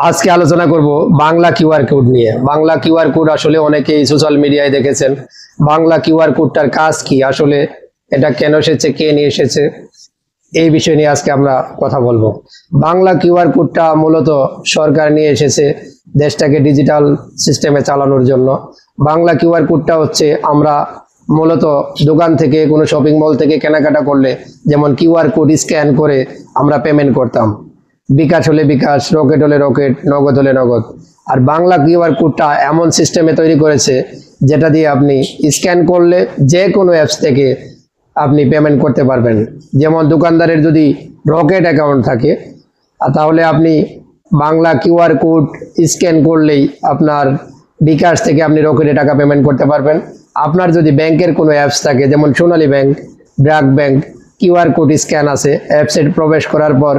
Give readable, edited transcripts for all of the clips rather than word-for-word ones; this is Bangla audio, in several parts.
আজকে আলোচনা করব বাংলা কিউআর কোড নিয়ে। বাংলা কিউআর কোড আসলে অনেকেই সোশ্যাল মিডিয়ায় দেখেছেন। বাংলা কিউআর কোডটার কাজ কি, আসলে এটা কেন এসেছে, কে নিয়ে এসেছে, এই বিষয় নিয়ে আজকে আমরা কথা বলবো। বাংলা কিউআর কোডটা মূলত সরকার নিয়ে এসেছে দেশটাকে ডিজিটাল সিস্টেমে চালানোর জন্য। বাংলা কিউআর কোডটা হচ্ছে আমরা মূলত দোকান থেকে কোনো শপিং মল থেকে কেনাকাটা করলে যেমন কিউআর কোড স্ক্যান করে আমরা পেমেন্ট করতাম, বিকাশ হলে বিকাশ, রকেট হলে রকেট, নগদ হলে নগদ। আর বাংলা কিউআর কোডটা এমন সিস্টেমে তৈরি করেছে যেটা দিয়ে আপনি স্ক্যান করলে যে কোনো অ্যাপস থেকে আপনি পেমেন্ট করতে পারবেন। যেমন দোকানদারের যদি রকেট অ্যাকাউন্ট থাকে তাহলে আপনি বাংলা কিউআর কোড স্ক্যান করলেই আপনার বিকাশ থেকে আপনি রকেটে টাকা পেমেন্ট করতে পারবেন। আপনার যদি ব্যাংকের কোনো অ্যাপস থাকে যেমন Sonali bank, BRAC bank, QR code scan আছে, অ্যাপসে প্রবেশ করার পর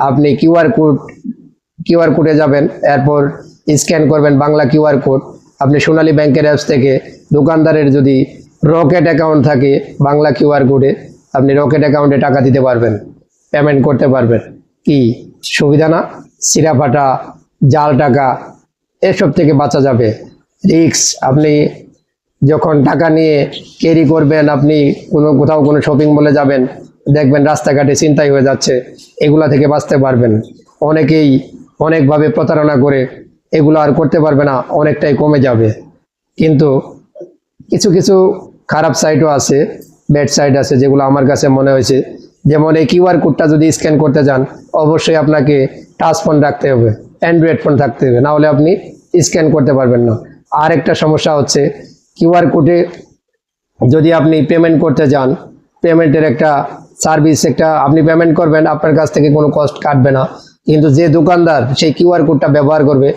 আপনি কিউআর কোডে যাবেন, এরপর স্ক্যান করবেন বাংলা কিউআর কোড। আপনি সোনালী ব্যাংকের অ্যাপস থেকে দোকানদারের যদি রকেট অ্যাকাউন্ট থাকে বাংলা কিউআর কোডে আপনি রকেট অ্যাকাউন্টে টাকা দিতে পারবেন, পেমেন্ট করতে পারবেন। কি সুবিধা না? সিরাফাটা, জাল টাকা এসব থেকে বাঁচা যাবে। রিস্ক, আপনি যখন টাকা নিয়ে ক্যারি করবেন, আপনি কোথাও কোনো শপিং মলে যাবেন, দেখবেন রাস্তাঘাটে ছিনতাই হয়ে যাচ্ছে, এগুলা থেকে বাঁচতে পারবেন। অনেকেই অনেকভাবে প্রতারণা করে, এগুলো আর করতে পারবে না, অনেকটাই কমে যাবে। কিন্তু কিছু কিছু খারাপ সাইটও আছে, ব্যাড সাইট আছে, যেগুলো আমার কাছে মনে হয়েছে। যেমন এই কিউআর কোডটা যদি স্ক্যান করতে যান অবশ্যই আপনাকে টাচ ফোন রাখতে হবে, অ্যান্ড্রয়েড ফোন থাকতে হবে, না হলে আপনি স্ক্যান করতে পারবেন না। আর একটা সমস্যা হচ্ছে কিউআর কোডে যদি আপনি পেমেন্ট করতে যান, পেমেন্টের একটা সার্ভিস, একটা আপনি পেমেন্ট করবেন, আপনার কাছ থেকে কোনো কস্ট কাটবে না, কিন্তু যে দোকানদার সেই কিউআর কোডটা ব্যবহার করবে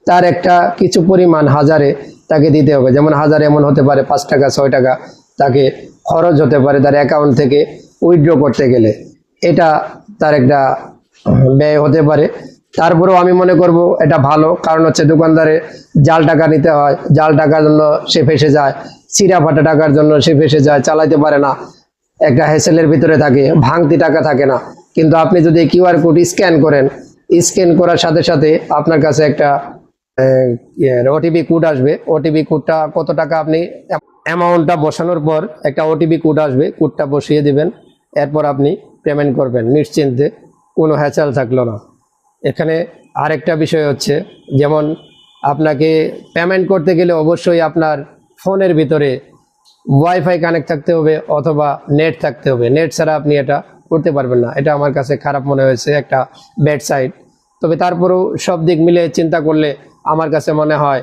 তার একটা কিছু পরিমাণ হাজারে তাকে দিতে হবে। যেমন হাজার এমন হতে পারে 5 টাকা 6 টাকা তাকে খরচ হতে পারে তার অ্যাকাউন্ট থেকে উইথড্র করতে গেলে, এটা তার একটা ব্যয় হতে পারে। তারপরেও আমি মনে করব এটা ভালো, কারণ হচ্ছে দোকানদারে জাল টাকা নিতে হয়, জাল টাকার জন্য সে ফেসে যায়, চিরা ফাটা টাকার জন্য সে ফেসে যায়, চালাইতে পারে না, একটা হ্যাসেলের ভিতরে থাকে, ভাঙতি টাকা থাকে না। কিন্তু আপনি যদি কিউআর কোড স্ক্যান করেন, স্ক্যান করার সাথে সাথে আপনার কাছে একটা ওটিপি কোড আসবে। ওটিপি কোডটা কত টাকা আপনি অ্যামাউন্টটা বসানোর পর একটা ওটিপি কোড আসবে, কোডটা বসিয়ে দিবেন, এরপর আপনি পেমেন্ট করবেন নিশ্চিন্তে, কোনো হ্যাচাল থাকলো না। এখানে আরেকটা বিষয় হচ্ছে, যেমন আপনাকে পেমেন্ট করতে গেলে অবশ্যই আপনার ফোনের ভিতরে ওয়াইফাই কানেক্ট থাকতে হবে অথবা নেট থাকতে হবে, নেট ছাড়া আপনি এটা করতে পারবেন না। এটা আমার কাছে খারাপ মনে হয়েছে, একটা ব্যাড সাইড। তবে তারপরেও সব দিক মিলে চিন্তা করলে আমার কাছে মনে হয়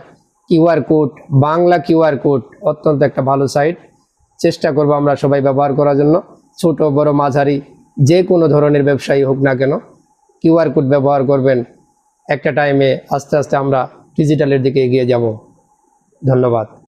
QR code, Bangla QR code অত্যন্ত একটা ভালো সাইট। চেষ্টা করবো আমরা সবাই ব্যবহার করার জন্য, ছোট বড় মাঝারি যে কোনো ধরনের ব্যবসায়ী হোক না কেন কিউআর কোড ব্যবহার করবেন। একটা টাইমে আস্তে আস্তে আমরা ডিজিটালের দিকে এগিয়ে যাব। ধন্যবাদ।